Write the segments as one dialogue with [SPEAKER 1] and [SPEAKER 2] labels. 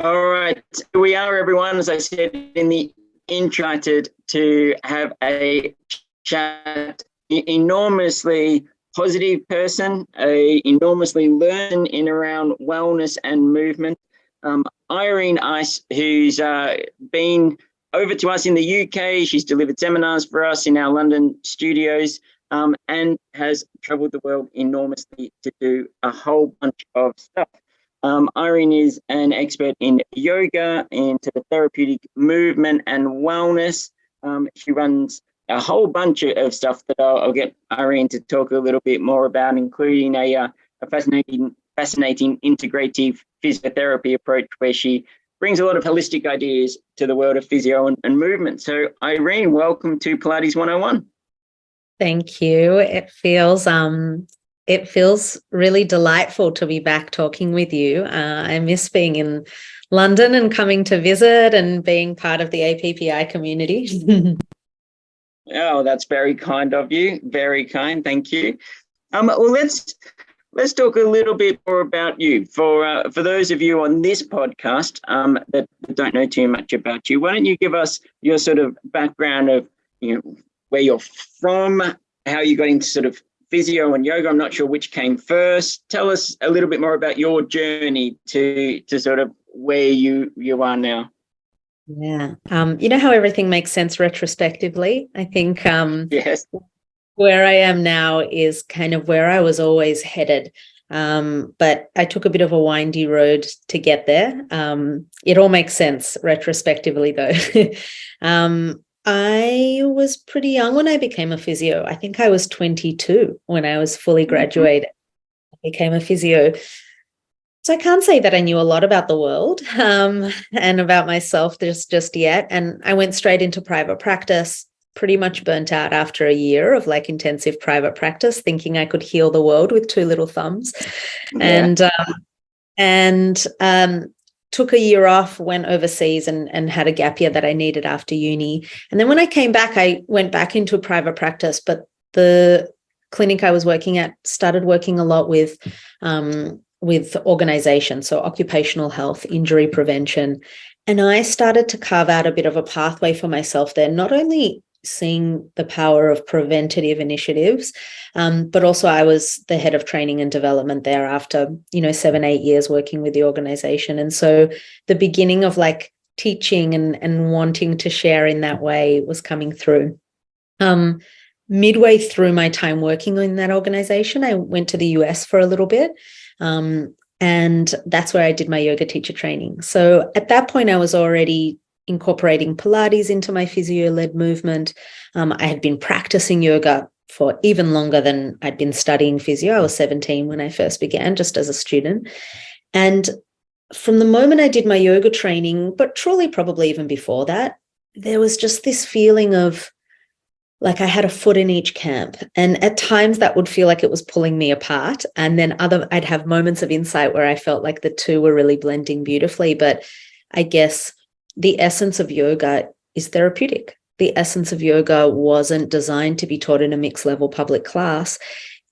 [SPEAKER 1] All right, here we are, everyone. As I said in the intro, excited to have a chat. Enormously positive person, a enormously learned in around wellness and movement. Irene Ais, who's been over to us in the UK. She's delivered seminars for us in our London studios, and has traveled the world enormously to do a whole bunch of stuff. Irene is an expert in yoga, into the therapeutic movement and wellness. She runs a whole bunch of stuff that I'll get Irene to talk a little bit more about, including a fascinating integrative physiotherapy approach where she brings a lot of holistic ideas to the world of physio and movement. So Irene, welcome to Pilates 101.
[SPEAKER 2] Thank you. It feels really delightful to be back talking with you. I miss being in London and coming to visit and being part of the APPI community.
[SPEAKER 1] Oh, that's very kind of you. Very kind. Thank you. Well, let's talk a little bit more about you. For those of you on this podcast that don't know too much about you, why don't you give us your sort of background of where you're from, how you got into sort of physio and yoga. I'm not sure which came first. Tell us a little bit more about your journey to sort of where you are now.
[SPEAKER 2] Yeah. You know how everything makes sense retrospectively? I think
[SPEAKER 1] yes.
[SPEAKER 2] Where I am now is kind of where I was always headed. But I took a bit of a windy road to get there. It all makes sense retrospectively though. I was pretty young when I became a physio. I think I was 22 when I was fully graduated. I became a physio. So I can't say that I knew a lot about the world and about myself just yet. And I went straight into private practice, pretty much burnt out after a year of like intensive private practice, thinking I could heal the world with two little thumbs. Yeah. And took a year off, went overseas and had a gap year that I needed after uni. And then when I came back, I went back into private practice, but the clinic I was working at started working a lot with organization, so occupational health, injury prevention. And I started to carve out a bit of a pathway for myself there, not only seeing the power of preventative initiatives, but also I was the head of training and development there after 7-8 years working with the organization. And so the beginning of like teaching and wanting to share in that way was coming through. Midway through my time working in that organization, I went to the US for a little bit. And that's where I did my yoga teacher training. So at that point, I was already incorporating Pilates into my physio-led movement. I had been practicing yoga for even longer than I'd been studying physio. I was 17 when I first began, just as a student. And from the moment I did my yoga training, but truly probably even before that, there was just this feeling of like I had a foot in each camp. And at times that would feel like it was pulling me apart. And then I'd have moments of insight where I felt like the two were really blending beautifully. But I guess the essence of yoga is therapeutic. The essence of yoga wasn't designed to be taught in a mixed level public class.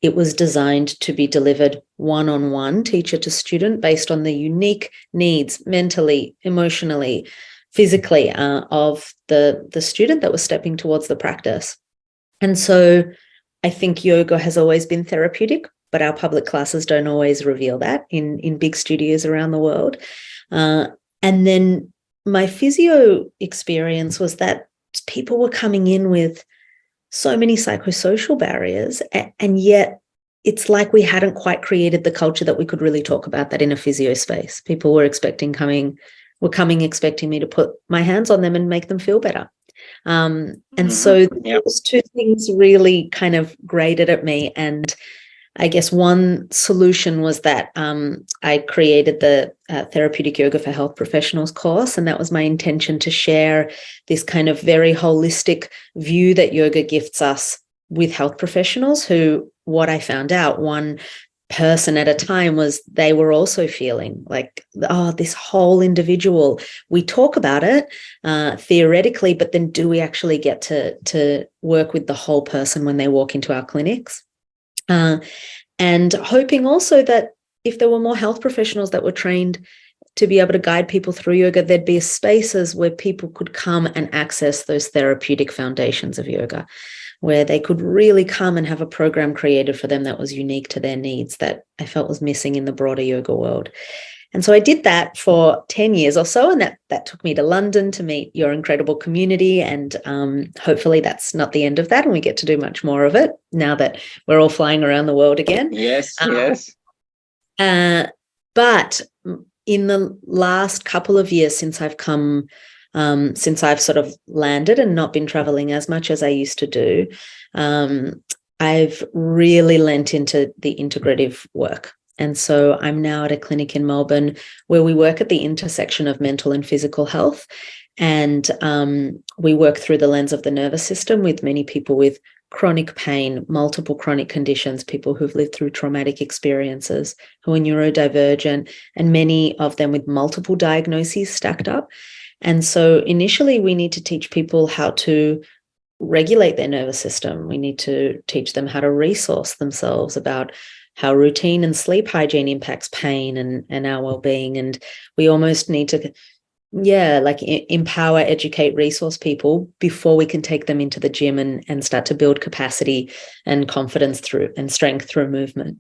[SPEAKER 2] It was designed to be delivered one-on-one, teacher to student, based on the unique needs mentally, emotionally, physically of the student that was stepping towards the practice. And so I think yoga has always been therapeutic, but our public classes don't always reveal that in big studios around the world. And then my physio experience was that people were coming in with so many psychosocial barriers, and yet it's like we hadn't quite created the culture that we could really talk about that in a physio space. People were coming expecting me to put my hands on them and make them feel better. And so those two things really kind of grated at me. And I guess one solution was that I created the Therapeutic Yoga for Health Professionals course. And that was my intention to share this kind of very holistic view that yoga gifts us with health professionals who, what I found out, one person at a time, was they were also feeling like, oh, this whole individual, we talk about it theoretically, but then do we actually get to work with the whole person when they walk into our clinics? And hoping also that if there were more health professionals that were trained to be able to guide people through yoga, there'd be spaces where people could come and access those therapeutic foundations of yoga, where they could really come and have a program created for them that was unique to their needs, that I felt was missing in the broader yoga world. And so I did that for 10 years or so, and that took me to London to meet your incredible community. And hopefully that's not the end of that, and we get to do much more of it now that we're all flying around the world again.
[SPEAKER 1] Yes.
[SPEAKER 2] But in the last couple of years since I've sort of landed and not been traveling as much as I used to do, I've really lent into the integrative work. And so I'm now at a clinic in Melbourne where we work at the intersection of mental and physical health. And we work through the lens of the nervous system with many people with chronic pain, multiple chronic conditions, people who've lived through traumatic experiences, who are neurodivergent, and many of them with multiple diagnoses stacked up. And so initially we need to teach people how to regulate their nervous system. We need to teach them how to resource themselves, about how routine and sleep hygiene impacts pain and our well-being. And we almost need to, empower, educate, resource people before we can take them into the gym and start to build capacity and confidence through and strength through movement.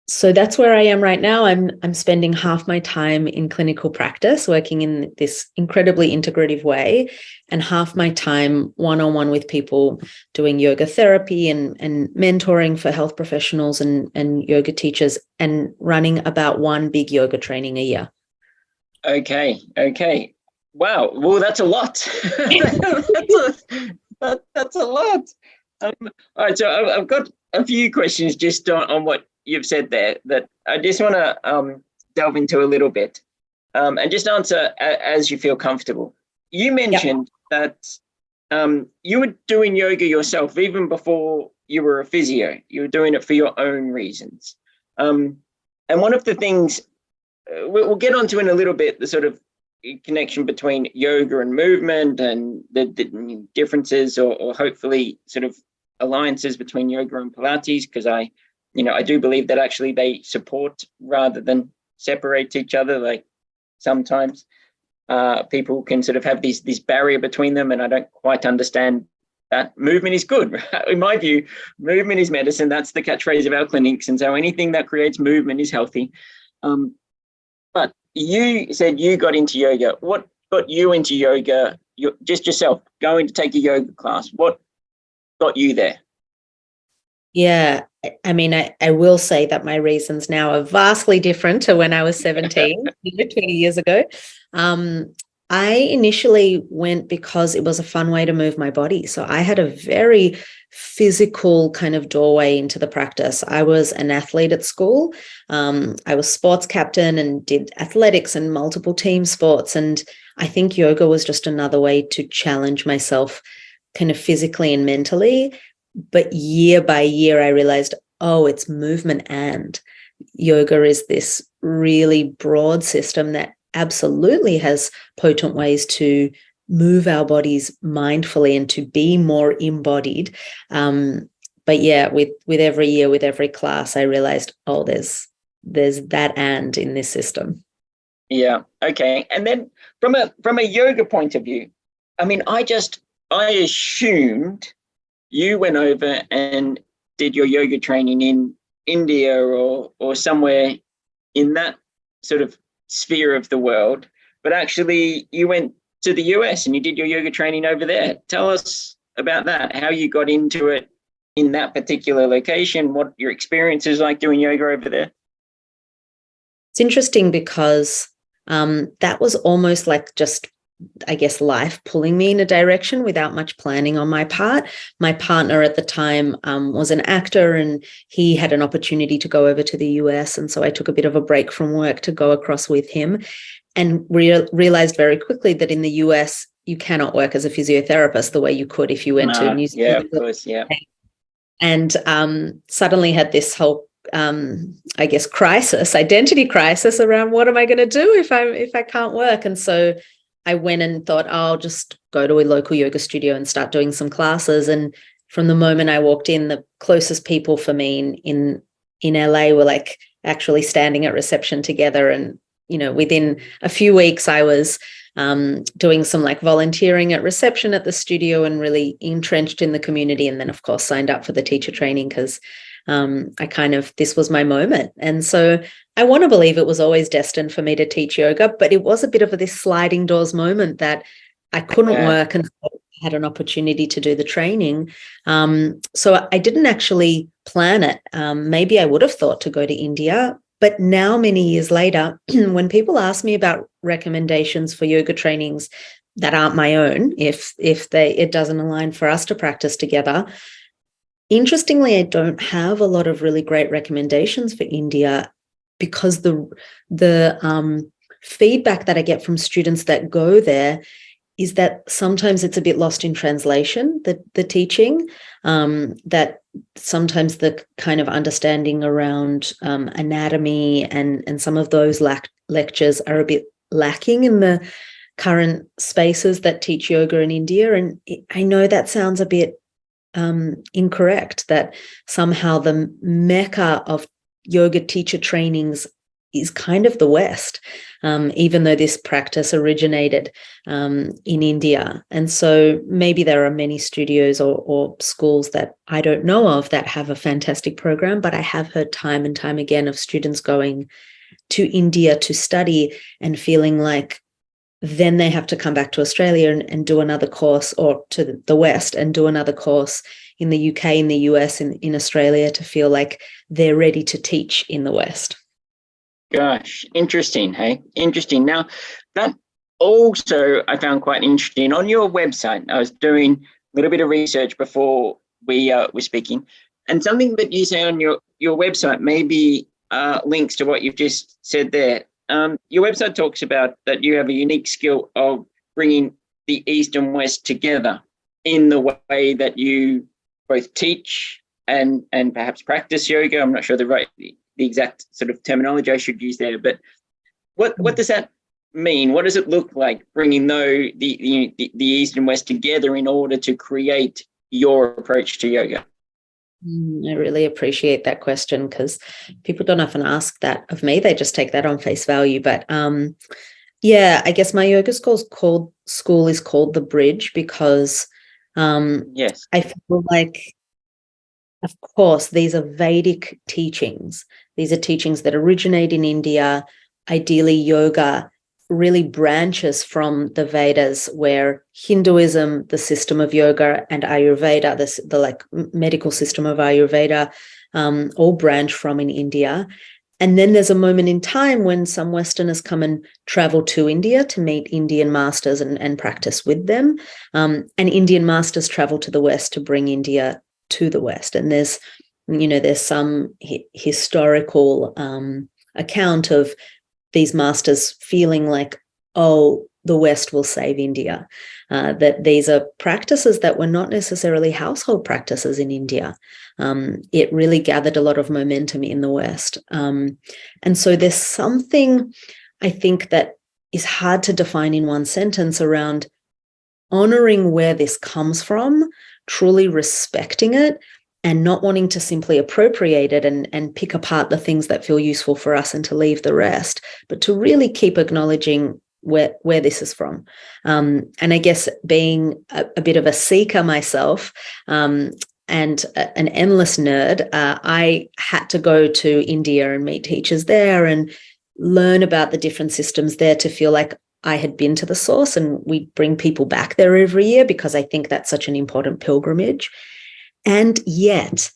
[SPEAKER 2] So that's where I am right now. I'm spending half my time in clinical practice, working in this incredibly integrative way, and half my time one-on-one with people doing yoga therapy and mentoring for health professionals and yoga teachers, and running about one big yoga training a year.
[SPEAKER 1] Okay. Wow. Well, that's a lot. That's a lot. All right. So I've got a few questions just on what you've said there that I just want to delve into a little bit, and just answer as you feel comfortable. You mentioned that you were doing yoga yourself even before you were a physio. You were doing it for your own reasons. And one of the things we'll get onto in a little bit, the sort of connection between yoga and movement, and the differences or hopefully sort of alliances between yoga and Pilates, because I do believe that actually they support rather than separate each other. Like sometimes people can sort of have this barrier between them, and I don't quite understand that. Movement is good. In my view, movement is medicine. That's the catchphrase of our clinics. And so anything that creates movement is healthy. But you said you got into yoga. What got you into yoga? Just yourself going to take a yoga class. What got you there?
[SPEAKER 2] Yeah, I mean, I will say that my reasons now are vastly different to when I was 17, 20 years ago. I initially went because it was a fun way to move my body. So I had a very physical kind of doorway into the practice. I was an athlete at school. I was sports captain and did athletics and multiple team sports. And I think yoga was just another way to challenge myself kind of physically and mentally. But year by year, I realized, it's movement, and yoga is this really broad system that absolutely has potent ways to move our bodies mindfully and to be more embodied. But yeah, with every year, with every class, I realized, there's that and in this system.
[SPEAKER 1] Yeah. Okay. And then from a yoga point of view, I mean, I assumed you went over and did your yoga training in India or somewhere in that sort of sphere of the world, but actually you went to the US and you did your yoga training over there. Tell us about that, how you got into it in that particular location, what your experience is like doing yoga over there.
[SPEAKER 2] It's interesting because that was almost like just, I guess, life pulling me in a direction without much planning on my part. My partner at the time was an actor, and he had an opportunity to go over to the US. And so I took a bit of a break from work to go across with him, and realized very quickly that in the US, you cannot work as a physiotherapist the way you could if you went to New Zealand.
[SPEAKER 1] Yeah, of course, yeah.
[SPEAKER 2] And suddenly had this whole I guess identity crisis around what am I going to do if I can't work. And so I went and thought, I'll just go to a local yoga studio and start doing some classes. And from the moment I walked in, the closest people for me in LA were like actually standing at reception together and, within a few weeks, I was doing some like volunteering at reception at the studio and really entrenched in the community. And then, of course, signed up for the teacher training because this was my moment. And so I want to believe it was always destined for me to teach yoga, but it was a bit of this sliding doors moment that I couldn't work and had an opportunity to do the training. So I didn't actually plan it. Maybe I would have thought to go to India, but now many years later, when people ask me about recommendations for yoga trainings that aren't my own, if it doesn't align for us to practice together, interestingly, I don't have a lot of really great recommendations for India because the feedback that I get from students that go there is that sometimes it's a bit lost in translation, the teaching, that sometimes the kind of understanding around anatomy and some of those lectures are a bit lacking in the current spaces that teach yoga in India. And I know that sounds a bit incorrect, that somehow the mecca of yoga teacher trainings is kind of the West, even though this practice originated in India. And so maybe there are many studios or schools that I don't know of that have a fantastic program, but I have heard time and time again of students going to India to study and feeling like then they have to come back to Australia and do another course, or to the West and do another course in the UK, in the US, in Australia, to feel like they're ready to teach in the West.
[SPEAKER 1] Gosh, interesting. Hey, interesting. Now, that also I found quite interesting on your website. I was doing a little bit of research before we were speaking, and something that you say on your website maybe links to what you've just said there. Your website talks about that you have a unique skill of bringing the East and West together in the way that you both teach and perhaps practice yoga. I'm not sure the exact sort of terminology I should use there, but what does that mean? What does it look like bringing the East and West together in order to create your approach to yoga?
[SPEAKER 2] I really appreciate that question because people don't often ask that of me. They just take that on face value. But I guess my yoga school is called The Bridge because
[SPEAKER 1] yes,
[SPEAKER 2] I feel like, of course, these are Vedic teachings. These are teachings that originate in India. Ideally, yoga really branches from the Vedas, where Hinduism, the system of yoga, and Ayurveda, the like medical system of Ayurveda, all branch from in India. And then there's a moment in time when some Westerners come and travel to India to meet Indian masters and practice with them. And Indian masters travel to the West to bring India to the West. And there's some historical account of these masters feeling like, oh, the West will save India, that these are practices that were not necessarily household practices in India. It really gathered a lot of momentum in the West. And so there's something, I think, that is hard to define in one sentence around honoring where this comes from, truly respecting it, and not wanting to simply appropriate it and pick apart the things that feel useful for us and to leave the rest, but to really keep acknowledging where this is from. And I guess being a bit of a seeker myself and an endless nerd, I had to go to India and meet teachers there and learn about the different systems there to feel like I had been to the source. And we bring people back there every year because I think that's such an important pilgrimage. And yet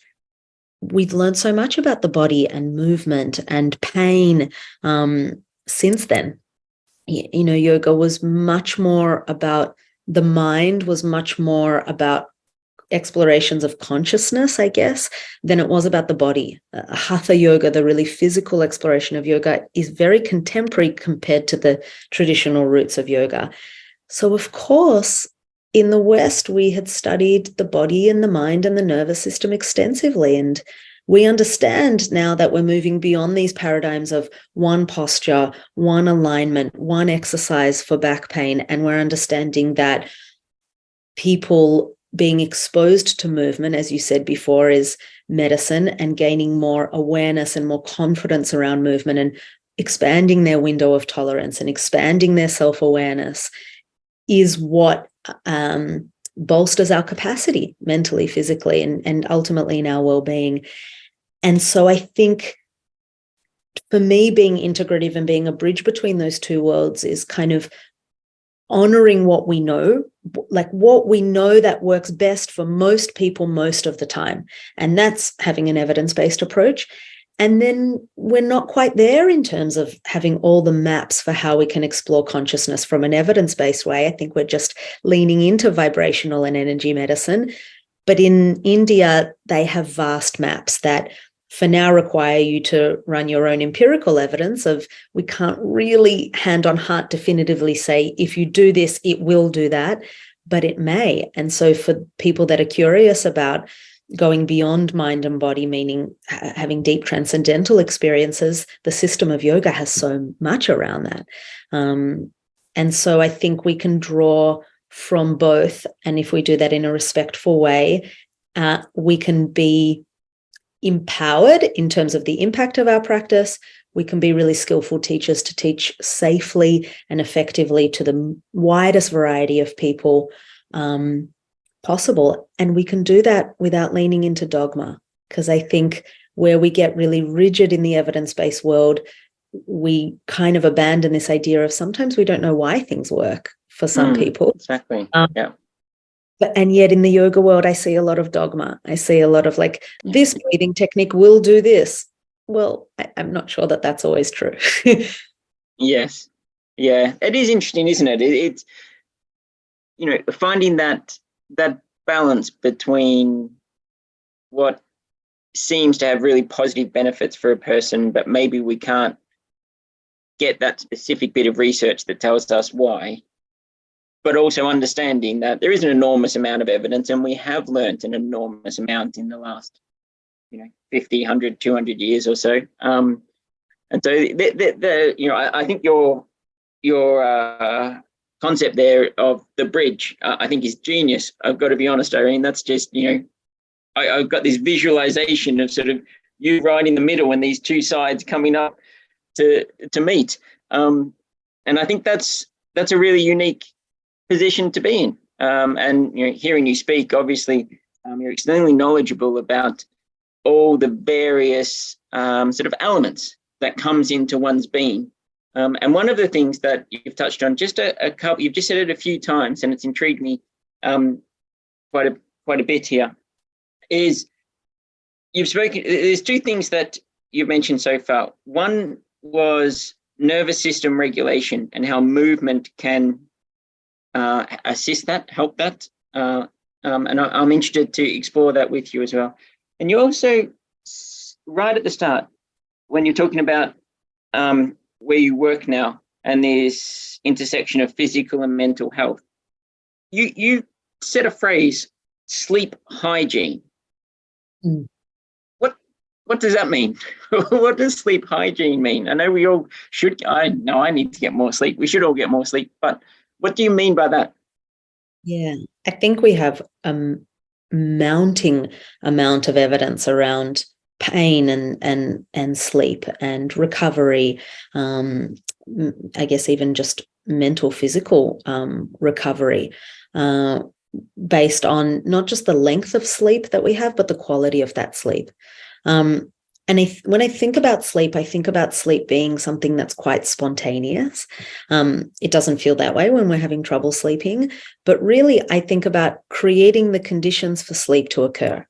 [SPEAKER 2] we've learned so much about the body and movement and pain since then. Yoga was much more about the mind, was much more about explorations of consciousness, I guess, than it was about the body. Hatha Yoga, the really physical exploration of yoga, is very contemporary compared to the traditional roots of yoga. So, of course, in the West, we had studied the body and the mind and the nervous system extensively. And we understand now that we're moving beyond these paradigms of one posture, one alignment, one exercise for back pain. And we're understanding that people being exposed to movement, as you said before, is medicine, and gaining more awareness and more confidence around movement and expanding their window of tolerance and expanding their self-awareness is what bolsters our capacity mentally, physically, and ultimately in our well-being. And so I think for me, being integrative and being a bridge between those two worlds is kind of honoring what we know, like what we know that works best for most people most of the time. And that's having an evidence-based approach. And then we're not quite there in terms of having all the maps for how we can explore consciousness from an evidence-based way. I think we're just leaning into vibrational and energy medicine. But in India, they have vast maps that for now require you to run your own empirical evidence of, we can't really hand on heart definitively say, if you do this, it will do that, but it may. And so for people that are curious about going beyond mind and body, meaning having deep transcendental experiences, the system of yoga has so much around that. And so I think we can draw from both. And if we do that in a respectful way, we can be empowered in terms of the impact of our practice. We can be really skillful teachers to teach safely and effectively to the widest variety of people possible. And we can do that without leaning into dogma, because I think where we get really rigid in the evidence-based world, we kind of abandon this idea of sometimes we don't know why things work for some people.
[SPEAKER 1] Exactly. Yeah.
[SPEAKER 2] And yet in the yoga world, I see a lot of dogma. I see a lot of like, this breathing technique will do this. Well, I'm not sure that that's always true.
[SPEAKER 1] Yes. Yeah. It is interesting, isn't it? It's, finding that balance between what seems to have really positive benefits for a person, but maybe we can't get that specific bit of research that tells us why. But also understanding that there is an enormous amount of evidence, and we have learnt an enormous amount in the last, 50, 100, 200 years or so. And so, I think your concept there of the bridge, I think is genius. I've got to be honest, Irene. That's just, I've got this visualization of sort of you right in the middle and these two sides coming up to meet. And I think that's a really unique position to be in. And hearing you speak, obviously, you're extremely knowledgeable about all the various sort of elements that comes into one's being. And one of the things that you've touched on, just a couple, you've just said it a few times, and it's intrigued me quite a bit here, is you've spoken. There's two things that you've mentioned so far. One was nervous system regulation and how movement can assist that, help that, and I'm interested to explore that with you as well. And you also, right at the start, when you're talking about where you work now and this intersection of physical and mental health, you said a phrase, sleep hygiene. What does that mean? What does sleep hygiene mean? I know we all should. I know I need to get more sleep. We should all get more sleep, but what do you mean by that?
[SPEAKER 2] Yeah, I think we have a mounting amount of evidence around pain and sleep and recovery. I guess even just mental, physical recovery, based on not just the length of sleep that we have, but the quality of that sleep. And when I think about sleep being something that's quite spontaneous. It doesn't feel that way when we're having trouble sleeping, but really I think about creating the conditions for sleep to occur.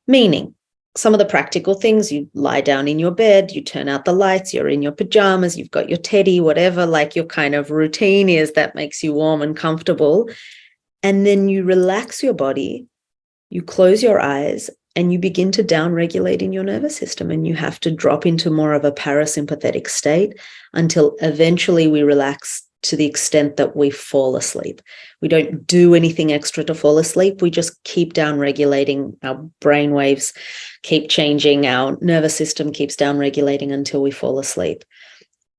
[SPEAKER 2] Meaning, some of the practical things, you lie down in your bed, you turn out the lights, you're in your pajamas, you've got your teddy, whatever like your kind of routine is that makes you warm and comfortable. And then you relax your body, you close your eyes, and you begin to downregulate in your nervous system, and you have to drop into more of a parasympathetic state until eventually we relax to the extent that we fall asleep. We don't do anything extra to fall asleep. We just keep downregulating. Our brain waves keep changing. Our nervous system keeps downregulating until we fall asleep.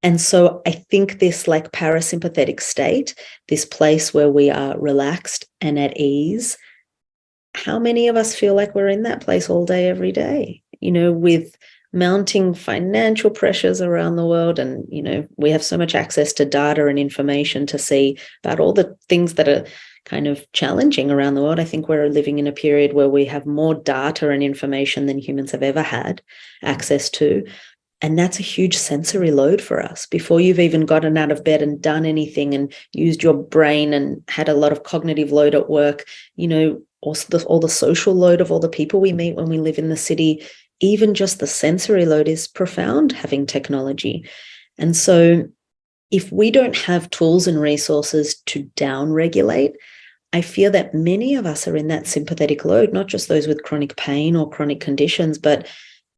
[SPEAKER 2] And so I think this like parasympathetic state, this place where we are relaxed and at ease, how many of us feel like we're in that place all day, every day, with mounting financial pressures around the world. And, we have so much access to data and information to see about all the things that are kind of challenging around the world. I think we're living in a period where we have more data and information than humans have ever had access to. And that's a huge sensory load for us. Before you've even gotten out of bed and done anything and used your brain and had a lot of cognitive load at work, also all the social load of all the people we meet when we live in the city, even just the sensory load is profound having technology. And so if we don't have tools and resources to down-regulate, I feel that many of us are in that sympathetic load, not just those with chronic pain or chronic conditions, but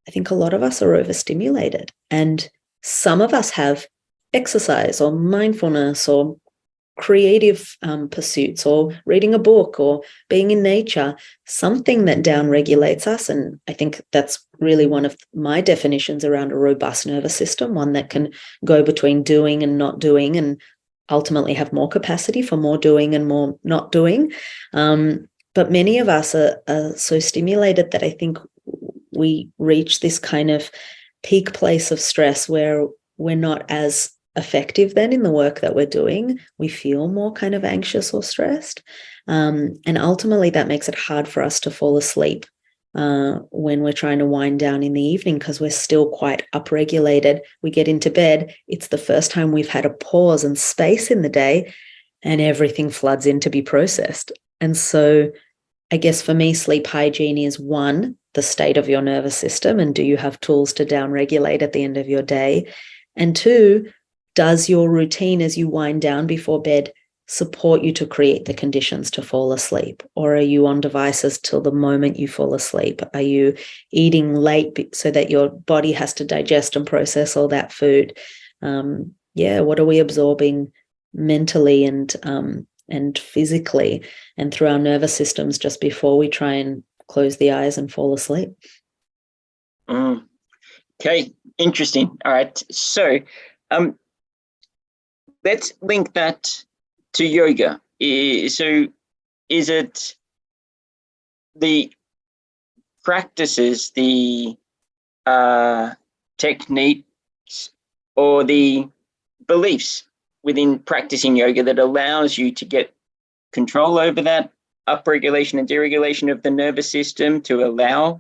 [SPEAKER 2] I think a lot of us are overstimulated. And some of us have exercise or mindfulness or creative pursuits or reading a book or being in nature, something that down-regulates us. And I think that's really one of my definitions around a robust nervous system, one that can go between doing and not doing and ultimately have more capacity for more doing and more not doing. But many of us are so stimulated that I think we reach this kind of peak place of stress where we're not as effective then in the work that we're doing. We feel more kind of anxious or stressed. And ultimately that makes it hard for us to fall asleep when we're trying to wind down in the evening because we're still quite upregulated. We get into bed. It's the first time we've had a pause and space in the day and everything floods in to be processed. And so I guess for me, sleep hygiene is one, the state of your nervous system, and do you have tools to down-regulate at the end of your day? And two, does your routine as you wind down before bed support you to create the conditions to fall asleep? Or are you on devices till the moment you fall asleep? Are you eating late so that your body has to digest and process all that food? What are we absorbing mentally and physically and through our nervous systems just before we try and close the eyes and fall asleep?
[SPEAKER 1] Okay, interesting. All right, so let's link that to yoga. So is it the practices, the techniques, or the beliefs within practicing yoga that allows you to get control over that upregulation and deregulation of the nervous system, to allow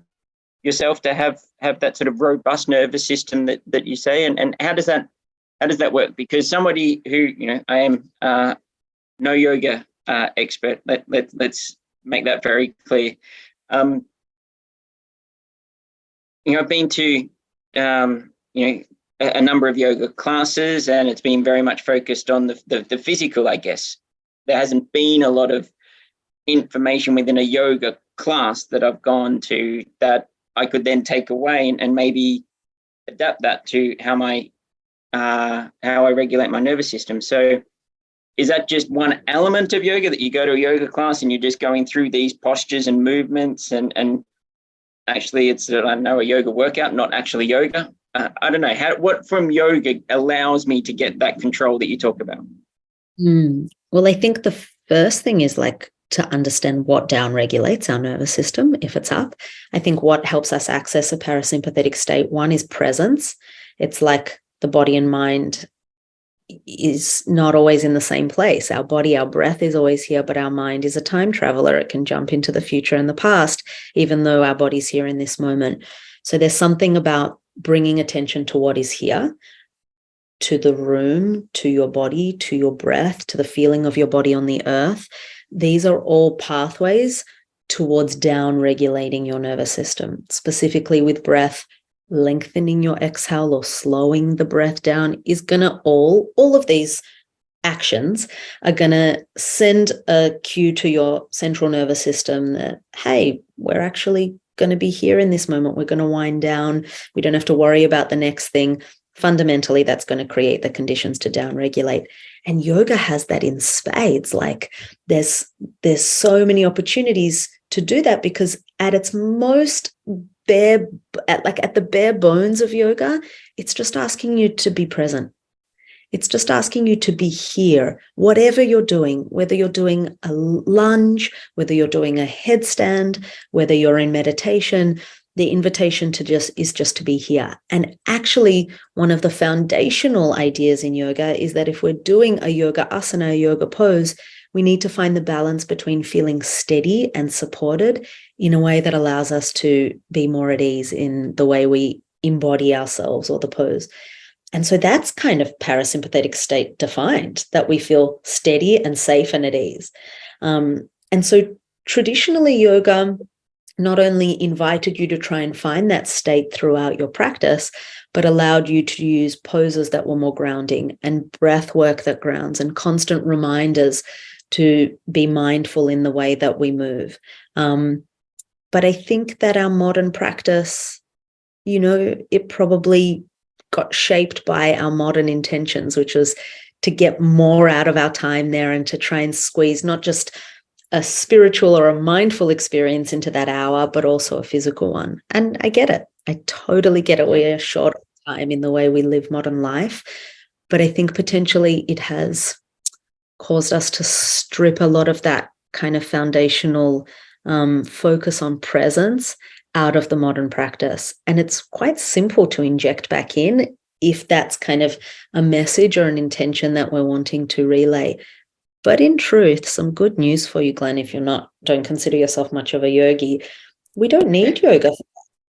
[SPEAKER 1] yourself to have that sort of robust nervous system that you say? And how does that work? Because somebody who, I am no yoga expert. Let's make that very clear. I've been to a number of yoga classes, and it's been very much focused on the physical, I guess. There hasn't been a lot of information within a yoga class that I've gone to that I could then take away and maybe adapt that to how I regulate my nervous system. So is that just one element of yoga, that you go to a yoga class and you're just going through these postures and movements and actually it's a yoga workout, not actually yoga? I don't know what from yoga allows me to get that control that you talk about.
[SPEAKER 2] Well, I think the first thing is to understand what down regulates our nervous system if it's up. I think what helps us access a parasympathetic state, one is presence. It's like the body and mind is not always in the same place. Our body, our breath is always here, but our mind is a time traveler. It can jump into the future and the past, even though our body's here in this moment. So there's something about bringing attention to what is here, to the room, to your body, to your breath, to the feeling of your body on the earth. These are all pathways towards down regulating your nervous system, specifically with breath. Lengthening your exhale or slowing the breath down is going to all of these actions are going to send a cue to your central nervous system that, hey, we're actually going to be here in this moment. We're going to wind down. We don't have to worry about the next thing. Fundamentally, that's going to create the conditions to downregulate. And yoga has that in spades. There's so many opportunities to do that, because at its most at the bare bones of yoga, it's just asking you to be present. It's just asking you to be here, whatever you're doing, whether you're doing a lunge, whether you're doing a headstand, whether you're in meditation. the invitation is just to be here. And actually, one of the foundational ideas in yoga is that if we're doing a yoga asana, a yoga pose, we need to find the balance between feeling steady and supported in a way that allows us to be more at ease in the way we embody ourselves or the pose. And so that's kind of parasympathetic state defined, that we feel steady and safe and at ease. And so traditionally, yoga not only invited you to try and find that state throughout your practice, but allowed you to use poses that were more grounding and breath work that grounds and constant reminders to be mindful in the way that we move. But I think that our modern practice, it probably got shaped by our modern intentions, which was to get more out of our time there and to try and squeeze not just a spiritual or a mindful experience into that hour, but also a physical one. And I get it. I totally get it. We're short of time in the way we live modern life. But I think potentially it has caused us to strip a lot of that kind of foundational focus on presence out of the modern practice. And it's quite simple to inject back in if that's kind of a message or an intention that we're wanting to relay. But in truth, some good news for you, Glenn, if don't consider yourself much of a yogi. We don't need yoga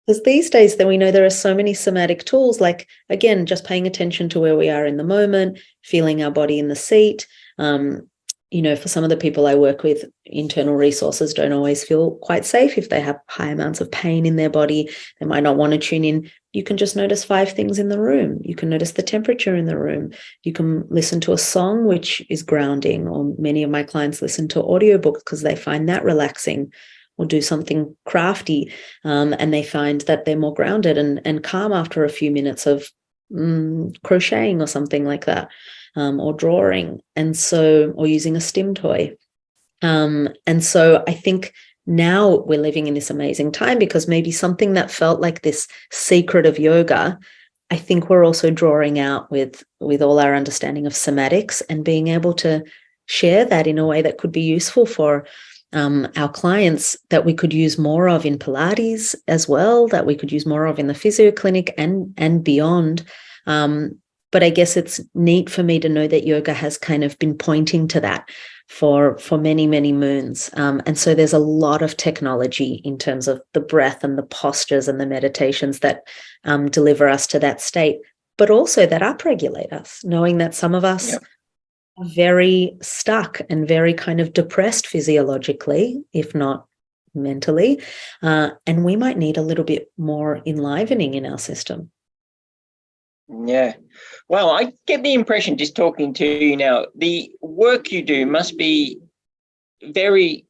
[SPEAKER 2] because these days we know there are so many somatic tools, like, again, just paying attention to where we are in the moment, feeling our body in the seat. For some of the people I work with, internal resources don't always feel quite safe if they have high amounts of pain in their body. They might not want to tune in. You can just notice 5 things in the room. You can notice the temperature in the room. You can listen to a song, which is grounding, or many of my clients listen to audiobooks because they find that relaxing, or do something crafty, and they find that they're more grounded and calm after a few minutes of crocheting or something like that. Or drawing, or using a stim toy. And so I think now we're living in this amazing time because maybe something that felt like this secret of yoga, I think we're also drawing out with all our understanding of somatics and being able to share that in a way that could be useful for our clients, that we could use more of in Pilates as well, that we could use more of in the physio clinic and beyond. But I guess it's neat for me to know that yoga has kind of been pointing to that for many, many moons. And so there's a lot of technology in terms of the breath and the postures and the meditations that deliver us to that state, but also that upregulate us, knowing that some of us are very stuck and very kind of depressed physiologically, if not mentally, and we might need a little bit more enlivening in our system.
[SPEAKER 1] Yeah. Well, I get the impression, just talking to you now, the work you do must be very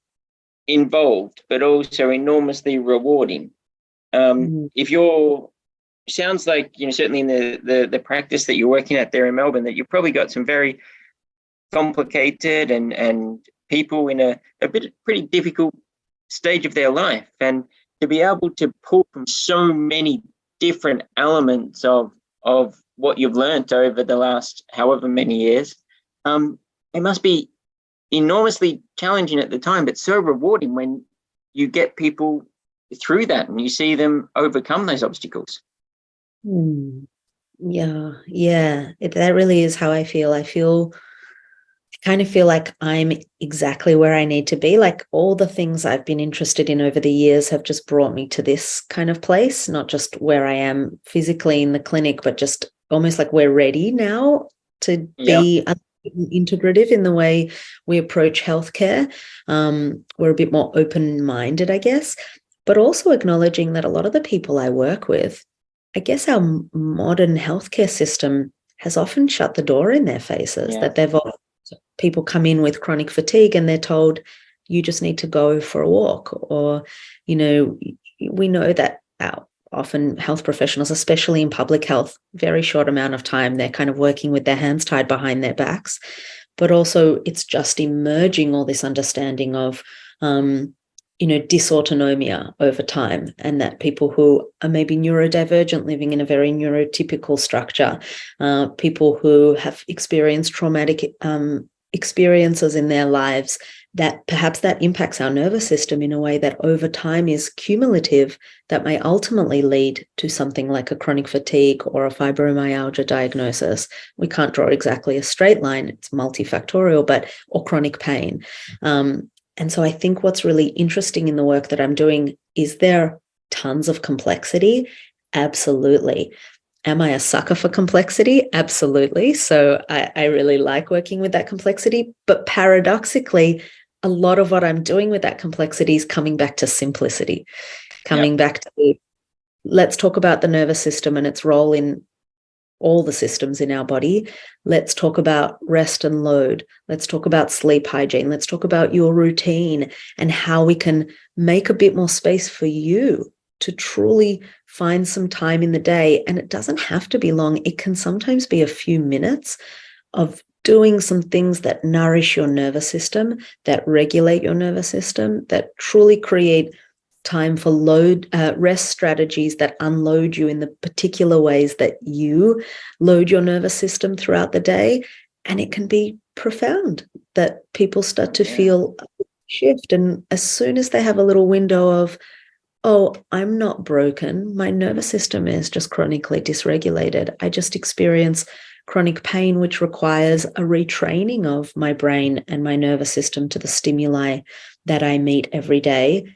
[SPEAKER 1] involved, but also enormously rewarding. If you're, sounds like, certainly in the practice that you're working at there in Melbourne, that you've probably got some very complicated and people in a pretty difficult stage of their life. And to be able to pull from so many different elements of what you've learned over the last however many years, it must be enormously challenging at the time, but so rewarding when you get people through that and you see them overcome those obstacles.
[SPEAKER 2] Yeah, that really is how I feel. I kind of feel like I'm exactly where I need to be. Like all the things I've been interested in over the years have just brought me to this kind of place, not just where I am physically in the clinic, but just almost like we're ready now to be integrative in the way we approach healthcare. We're a bit more open-minded, I guess, but also acknowledging that a lot of the people I work with, I guess our modern healthcare system has often shut the door in their faces, that people come in with chronic fatigue and they're told, you just need to go for a walk. Or, we know that often health professionals, especially in public health, very short amount of time, they're kind of working with their hands tied behind their backs. But also it's just emerging all this understanding of, dysautonomia over time, and that people who are maybe neurodivergent, living in a very neurotypical structure, people who have experienced traumatic experiences in their lives, that perhaps that impacts our nervous system in a way that over time is cumulative, that may ultimately lead to something like a chronic fatigue or a fibromyalgia diagnosis. We can't draw exactly a straight line, it's multifactorial, or chronic pain. And so I think what's really interesting in the work that I'm doing is there tons of complexity? Absolutely. Am I a sucker for complexity? Absolutely. So I really like working with that complexity. But paradoxically, a lot of what I'm doing with that complexity is coming back to simplicity, coming back to, let's talk about the nervous system and its role in all the systems in our body. Let's talk about rest and load. Let's talk about sleep hygiene. Let's talk about your routine and how we can make a bit more space for you to truly find some time in the day. And it doesn't have to be long. It can sometimes be a few minutes of doing some things that nourish your nervous system, that regulate your nervous system, that truly create time for rest strategies that unload you in the particular ways that you load your nervous system throughout the day. And it can be profound that people start to feel a shift. And as soon as they have a little window of, oh, I'm not broken, my nervous system is just chronically dysregulated, I just experience chronic pain, which requires a retraining of my brain and my nervous system to the stimuli that I meet every day.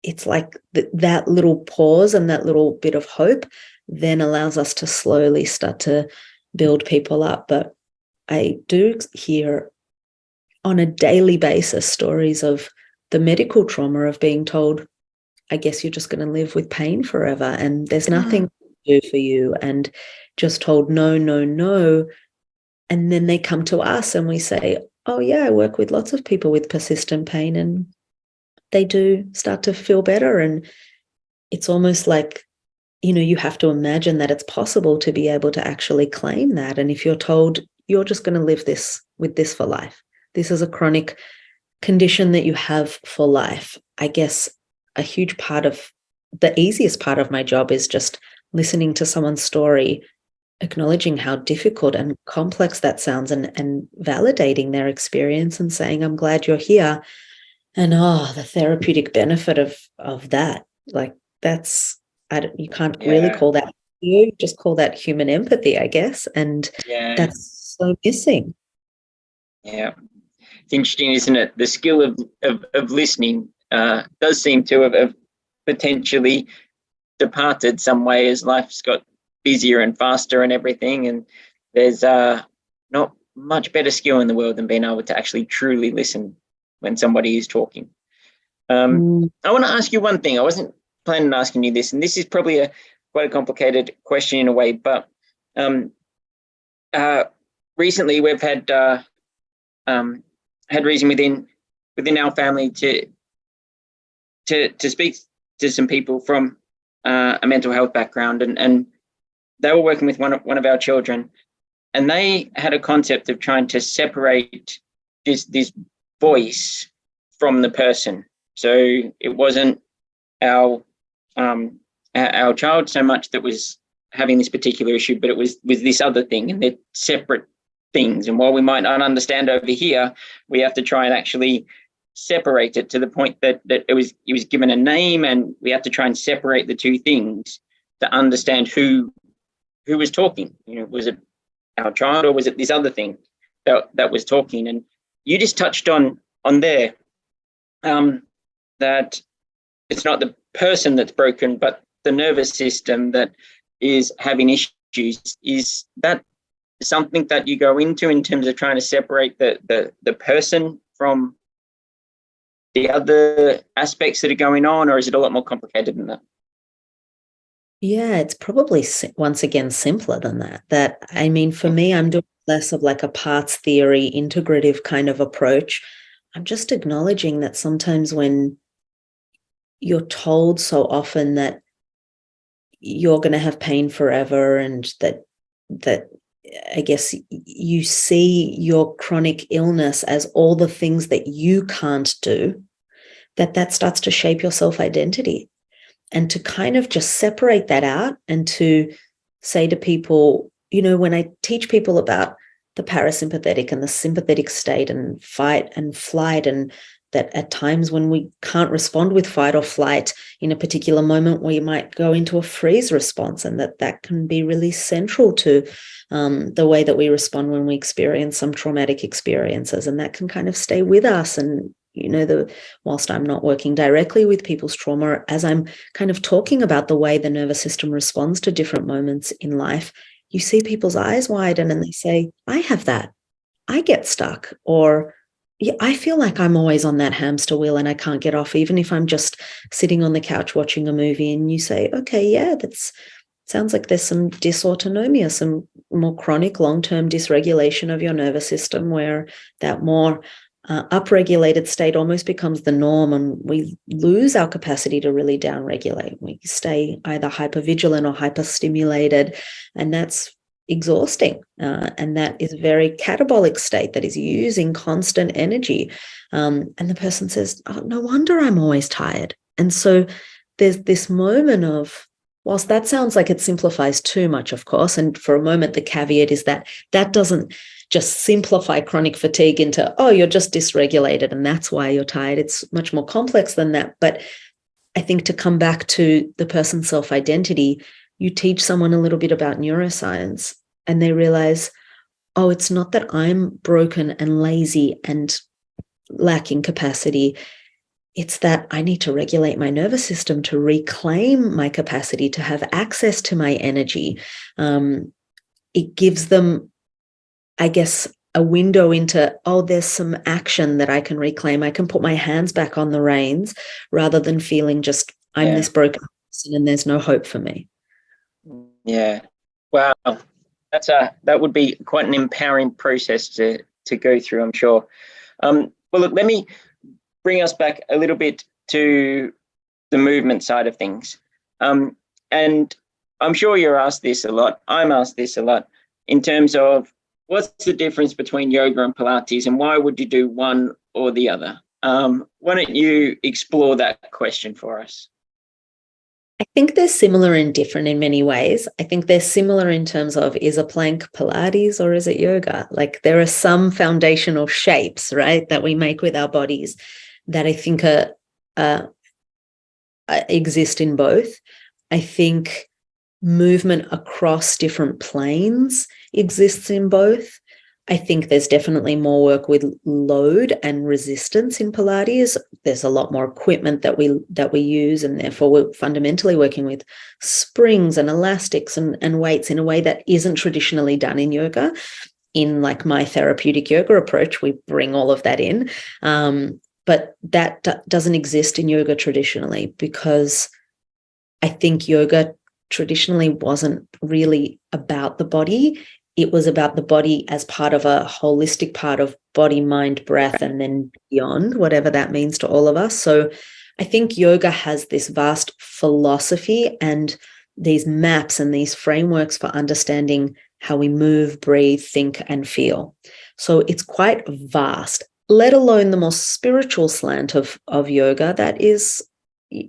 [SPEAKER 2] It's like that little pause and that little bit of hope then allows us to slowly start to build people up. But I do hear on a daily basis stories of the medical trauma of being told, I guess you're just going to live with pain forever and there's nothing to do for you, and just told no, no, no. And then they come to us and we say, oh yeah, I work with lots of people with persistent pain and they do start to feel better. And it's almost like, you have to imagine that it's possible to be able to actually claim that. And if you're told you're just going to live with this for life, this is a chronic condition that you have for life, I guess a huge part of the easiest part of my job is just listening to someone's story, acknowledging how difficult and complex that sounds, and validating their experience and saying, I'm glad you're here. And the therapeutic benefit of that, like you can't really call that, you just call that human empathy, I guess. And that's so missing.
[SPEAKER 1] Yeah. It's interesting, isn't it? The skill of listening does seem to have potentially departed some way as life's got busier and faster and everything. And there's not much better skill in the world than being able to actually truly listen when somebody is talking. I want to ask you one thing. I wasn't planning on asking you this, and this is probably quite a complicated question in a way, but recently we've had reason within our family to speak to some people from a mental health background, and they were working with one of our children, and they had a concept of trying to separate this voice from the person. So it wasn't our child so much that was having this particular issue, but it was this other thing, and they're separate things. And while we might not understand over here, we have to try and actually separate it to the point that it was given a name, and we have to try and separate the two things to understand who was talking. Was it our child or was it this other thing that was talking? And you just touched on there that it's not the person that's broken, but the nervous system that is having issues. Is that something that you go into in terms of trying to separate the person from the other aspects that are going on, or is it a lot more complicated than that?
[SPEAKER 2] Yeah, it's probably once again simpler than that. I mean, for me, I'm doing less of like a parts theory, integrative kind of approach. I'm just acknowledging that sometimes when you're told so often that you're going to have pain forever, and that I guess you see your chronic illness as all the things that you can't do, that starts to shape your self-identity. And to kind of just separate that out and to say to people, when I teach people about the parasympathetic and the sympathetic state and fight and flight, and that at times when we can't respond with fight or flight in a particular moment, we might go into a freeze response, and that can be really central to the way that we respond when we experience some traumatic experiences, and that can kind of stay with us. And whilst I'm not working directly with people's trauma, as I'm kind of talking about the way the nervous system responds to different moments in life, you see people's eyes widen and they say, I have that. I get stuck. Or yeah, I feel like I'm always on that hamster wheel and I can't get off, even if I'm just sitting on the couch watching a movie. And you say, okay, yeah, sounds like there's some dysautonomia, some more chronic long-term dysregulation of your nervous system, where that more upregulated state almost becomes the norm, and we lose our capacity to really downregulate. We stay either hypervigilant or hyperstimulated, and that's exhausting. And that is a very catabolic state that is using constant energy. And the person says, oh, no wonder I'm always tired. And so there's this moment of, whilst that sounds like it simplifies too much, of course, and for a moment the caveat is that that doesn't just simplify chronic fatigue into, oh, you're just dysregulated and that's why you're tired. It's much more complex than that. But I think to come back to the person's self-identity, you teach someone a little bit about neuroscience and they realize, oh, it's not that I'm broken and lazy and lacking capacity. It's that I need to regulate my nervous system to reclaim my capacity to have access to my energy. It gives them, I guess, a window into, oh, there's some action that I can reclaim. I can put my hands back on the reins rather than feeling just, I'm this broken person and there's no hope for me.
[SPEAKER 1] Yeah. Wow. That would be quite an empowering process to go through, I'm sure. Well, look, let me bring us back a little bit to the movement side of things. And I'm sure you're asked this a lot. I'm asked this a lot in terms of what's the difference between yoga and Pilates and why would you do one or the other? Why don't you explore that question for us?
[SPEAKER 2] I think they're similar and different in many ways. I think they're similar in terms of, is a plank Pilates or is it yoga? Like there are some foundational shapes, right, that we make with our bodies that I think exist in both. I think movement across different planes exists in both. I think there's definitely more work with load and resistance in Pilates. There's a lot more equipment that we use, and therefore we're fundamentally working with springs and elastics and weights in a way that isn't traditionally done in yoga. In like my therapeutic yoga approach, we bring all of that in. But that doesn't exist in yoga traditionally, because I think yoga traditionally wasn't really about the body. It was about the body as part of a holistic part of body, mind, breath, and then beyond, whatever that means to all of us. So I think yoga has this vast philosophy and these maps and these frameworks for understanding how we move, breathe, think, and feel. So it's quite vast, let alone the more spiritual slant of yoga that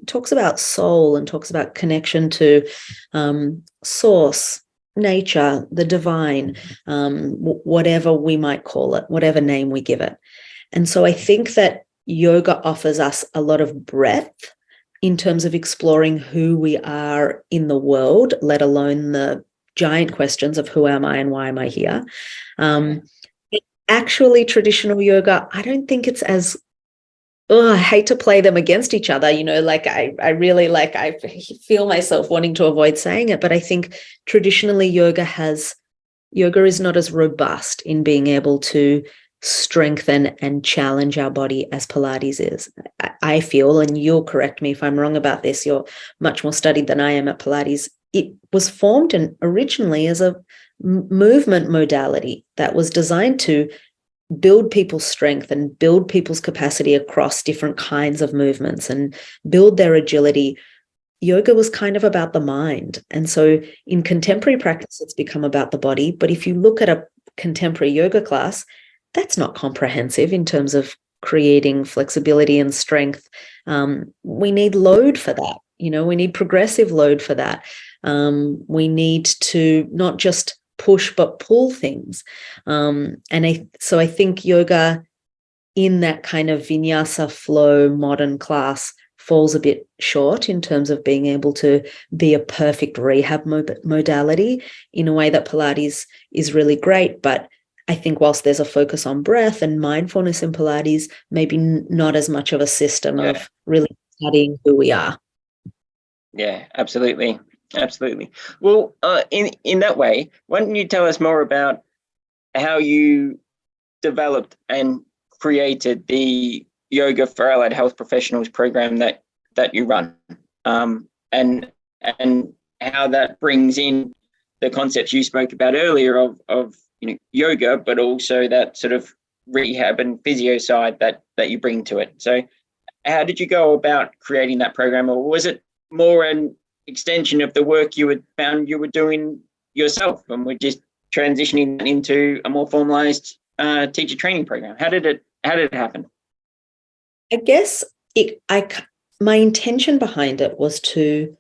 [SPEAKER 2] talks about soul and talks about connection to source, nature, the divine, whatever we might call it, whatever name we give it. And so I think that yoga offers us a lot of breadth in terms of exploring who we are in the world, let alone the giant questions of who am I and why am I here. Actually, traditional yoga, I don't think it's as, I hate to play them against each other, like I really I feel myself wanting to avoid saying it, but I think traditionally yoga is not as robust in being able to strengthen and challenge our body as Pilates is. I feel, and you'll correct me if I'm wrong about this, you're much more studied than I am at Pilates. It was formed originally as a movement modality that was designed to build people's strength and build people's capacity across different kinds of movements and build their agility. Yoga was kind of about the mind. And so in contemporary practice, it's become about the body. But if you look at a contemporary yoga class, that's not comprehensive in terms of creating flexibility and strength. We need load for that. We need progressive load for that. We need to not just push but pull things. So I think yoga in that kind of vinyasa flow modern class falls a bit short in terms of being able to be a perfect rehab modality in a way that Pilates is really great. But I think whilst there's a focus on breath and mindfulness in Pilates, maybe not as much of a system of really studying who we are.
[SPEAKER 1] Yeah, absolutely. Absolutely. Well, in that way, why don't you tell us more about how you developed and created the Yoga for Allied Health Professionals program that you run, and how that brings in the concepts you spoke about earlier of yoga, but also that sort of rehab and physio side that you bring to it. So how did you go about creating that program, or was it more an extension of the work you had found you were doing yourself and were just transitioning into a more formalized teacher training program? How did it happen?
[SPEAKER 2] I guess my intention behind it was to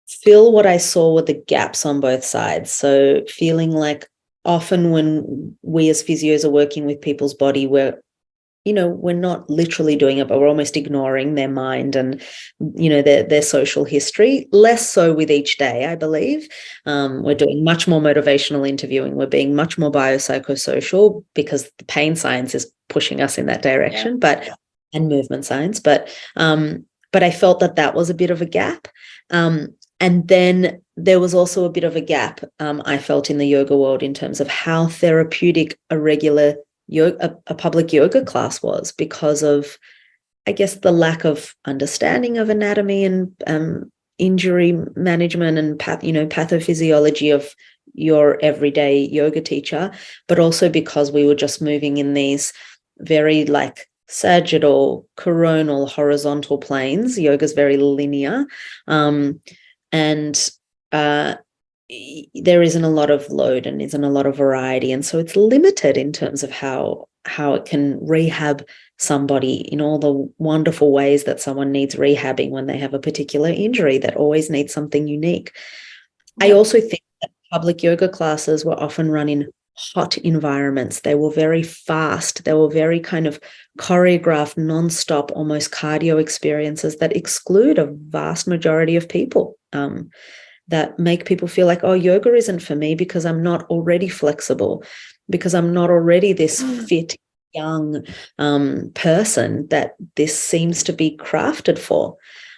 [SPEAKER 2] fill what I saw were the gaps on both sides. So feeling like often when we as physios are working with people's body, we're not literally doing it, but we're almost ignoring their mind and, their social history. Less so with each day, I believe. We're doing much more motivational interviewing. We're being much more biopsychosocial because the pain science is pushing us in that direction, and movement science. But I felt that was a bit of a gap. And then there was also a bit of a gap, I felt, in the yoga world in terms of how therapeutic a regular a public yoga class was, because of, I guess, the lack of understanding of anatomy and injury management and pathophysiology of your everyday yoga teacher, but also because we were just moving in these very sagittal, coronal, horizontal planes. Yoga's very linear, and there isn't a lot of load and isn't a lot of variety, and so it's limited in terms of how it can rehab somebody in all the wonderful ways that someone needs rehabbing when they have a particular injury that always needs something unique. I also think that public yoga classes were often run in hot environments. They were very fast. They were very kind of choreographed, non-stop, almost cardio experiences that exclude a vast majority of people. That make people feel like, oh, yoga isn't for me because I'm not already flexible, because I'm not already this fit, young person that this seems to be crafted for.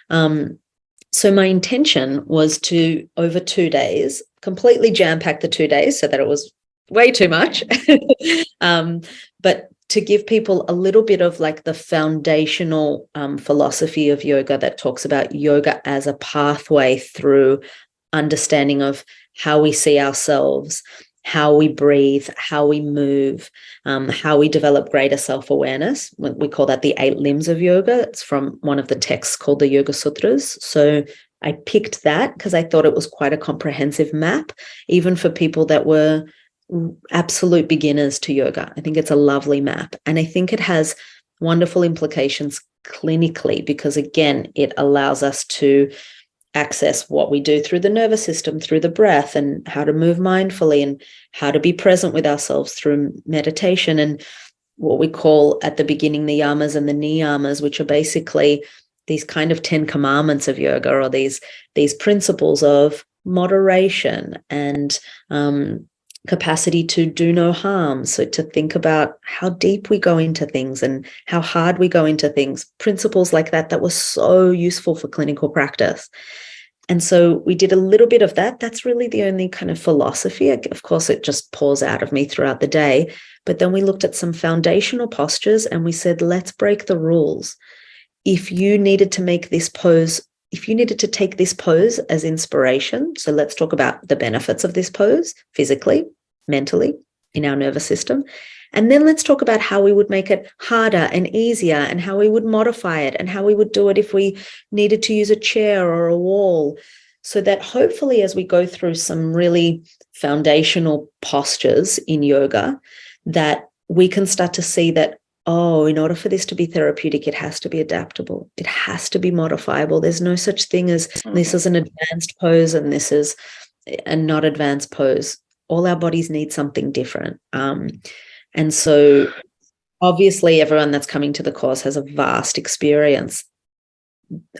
[SPEAKER 2] So my intention was to, over 2 days, completely jam-pack the 2 days so that it was way too much, but to give people a little bit of the foundational philosophy of yoga that talks about yoga as a pathway through understanding of how we see ourselves, how we breathe, how we move, how we develop greater self-awareness. We call that the 8 limbs of yoga. It's from one of the texts called the Yoga Sutras. So I picked that because I thought it was quite a comprehensive map, even for people that were absolute beginners to yoga. I think it's a lovely map. And I think it has wonderful implications clinically because, again, it allows us to access what we do through the nervous system, through the breath, and how to move mindfully and how to be present with ourselves through meditation and what we call at the beginning the yamas and the niyamas, which are basically these kind of 10 commandments of yoga, or these principles of moderation and capacity to do no harm. So to think about how deep we go into things and how hard we go into things, principles like that were so useful for clinical practice. And so we did a little bit of that. That's really the only kind of philosophy. Of course, it just pours out of me throughout the day. But then we looked at some foundational postures and we said, let's break the rules. If you needed to make this pose, if you needed to take this pose as inspiration, so let's talk about the benefits of this pose physically, mentally, in our nervous system. And then let's talk about how we would make it harder and easier and how we would modify it and how we would do it if we needed to use a chair or a wall. So that hopefully as we go through some really foundational postures in yoga, that we can start to see that, oh, in order for this to be therapeutic, it has to be adaptable. It has to be modifiable. There's no such thing as this is an advanced pose and this is a not advanced pose. all our bodies need something different. And so obviously everyone that's coming to the course has a vast experience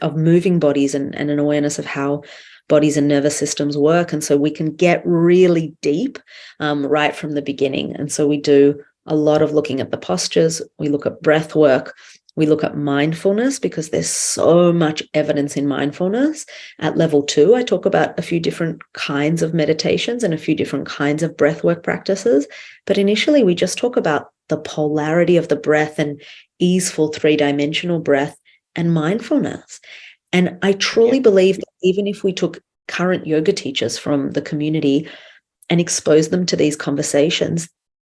[SPEAKER 2] of moving bodies and an awareness of how bodies and nervous systems work. And so we can get really deep right from the beginning. And so we do a lot of looking at the postures. We look at breath work. We look at mindfulness, because there's so much evidence in mindfulness. At level 2, I talk about a few different kinds of meditations and a few different kinds of breath work practices. But initially, we just talk about the polarity of the breath and easeful 3-dimensional breath and mindfulness. And I truly believe that even if we took current yoga teachers from the community and exposed them to these conversations,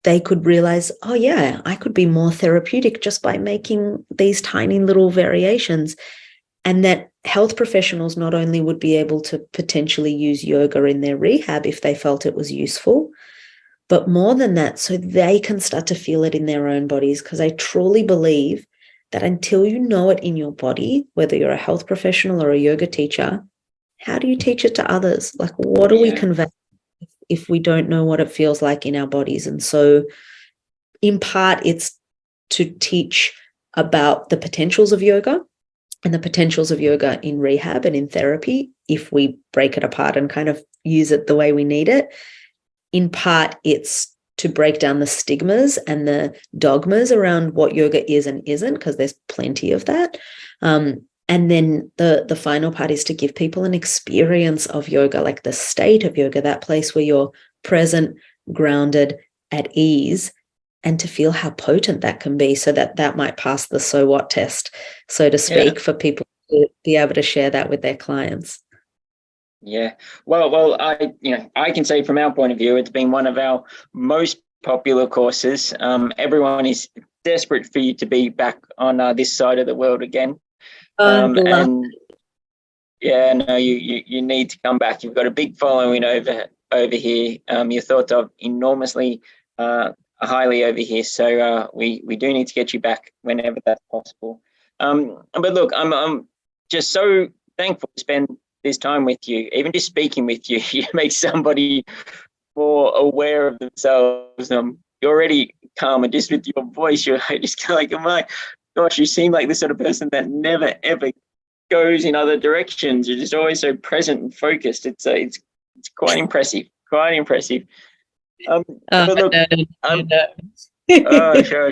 [SPEAKER 2] they could realize, oh yeah, I could be more therapeutic just by making these tiny little variations. And that health professionals not only would be able to potentially use yoga in their rehab if they felt it was useful, but more than that, so they can start to feel it in their own bodies. Because I truly believe that until you know it in your body, whether you're a health professional or a yoga teacher, how do you teach it to others? Like, what do we convey if we don't know what it feels like in our bodies? And so in part, it's to teach about the potentials of yoga and the potentials of yoga in rehab and in therapy, if we break it apart and kind of use it the way we need it. In part, it's to break down the stigmas and the dogmas around what yoga is and isn't, because there's plenty of that. And then the final part is to give people an experience of yoga, like the state of yoga, that place where you're present, grounded, at ease, and to feel how potent that can be, so that might pass the so what test, so to speak, for people to be able to share that with their clients.
[SPEAKER 1] Yeah. Well, I can say from our point of view, it's been one of our most popular courses. Everyone is desperate for you to be back on this side of the world again. And yeah, no, you need to come back. You've got a big following over here. You're thought of enormously highly over here. So we do need to get you back whenever that's possible. But look, I'm just so thankful to spend this time with you. Even just speaking with you, you make somebody more aware of themselves. You're already calm, and just with your voice, you're just kind of like, oh my gosh, you seem like the sort of person that never ever goes in other directions. You're just always so present and focused. It's quite impressive. Quite impressive. But look, sure.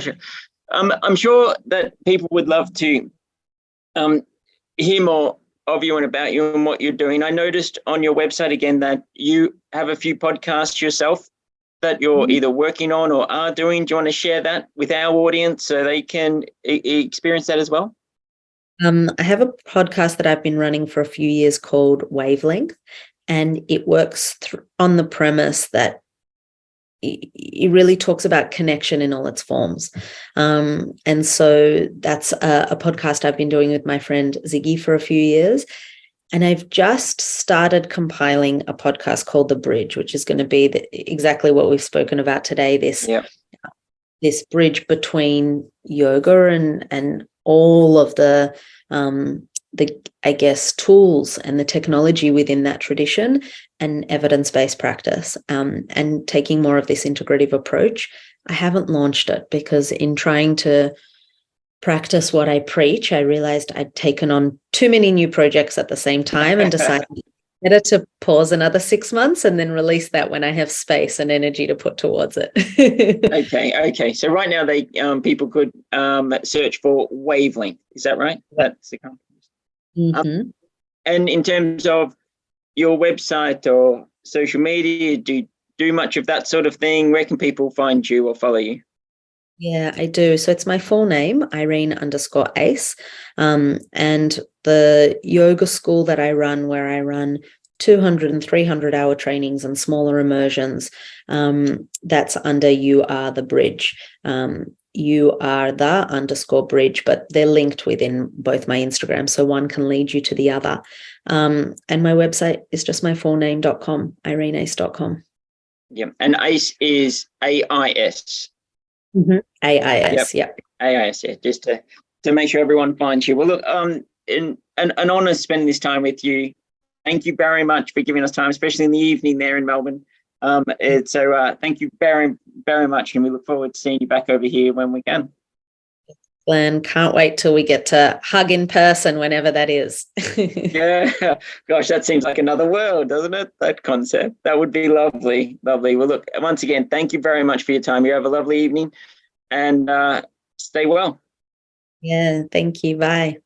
[SPEAKER 1] I'm sure that people would love to hear more of you and about you and what you're doing. I noticed on your website again that you have a few podcasts yourself that you're either working on or are doing. Do you want to share that with our audience so they can experience that as well?
[SPEAKER 2] I have a podcast that I've been running for a few years called Wavelength, and it works on the premise that it really talks about connection in all its forms. And so that's a podcast I've been doing with my friend Ziggy for a few years. And I've just started compiling a podcast called The Bridge, which is going to be exactly what we've spoken about today, this bridge between yoga and all of the I guess tools and the technology within that tradition and evidence-based practice, and taking more of this integrative approach. I haven't launched it because in trying to practice what I preach, I realized I'd taken on too many new projects at the same time and decided better to pause another 6 months and then release that when I have space and energy to put towards it.
[SPEAKER 1] Okay. So right now people could search for Wavelength. Is that right? That's the company.
[SPEAKER 2] Mm-hmm.
[SPEAKER 1] And in terms of your website or social media, do you do much of that sort of thing? Where can people find you or follow you?
[SPEAKER 2] Yeah, I do. So it's my full name, Irene_Ais. And the yoga school that I run, where I run 200 and 300 hour trainings and smaller immersions, that's under You Are the Bridge. You Are the _bridge, but they're linked within both my Instagram, so one can lead you to the other. And my website is just my full name.com, ireneais.com.
[SPEAKER 1] Yeah, and Ais is AIS.
[SPEAKER 2] Mm-hmm. AIS, yep.
[SPEAKER 1] AIS, yeah, just to make sure everyone finds you. Well, look, an honor spending this time with you. Thank you very much for giving us time, especially in the evening there in Melbourne. Thank you very, very much. And we look forward to seeing you back over here when we can.
[SPEAKER 2] Glenn, can't wait till we get to hug in person whenever that is.
[SPEAKER 1] Yeah, gosh, that seems like another world, doesn't it? That concept. That would be lovely, lovely. Well, look, once again, thank you very much for your time. You have a lovely evening and stay well.
[SPEAKER 2] Yeah, thank you. Bye.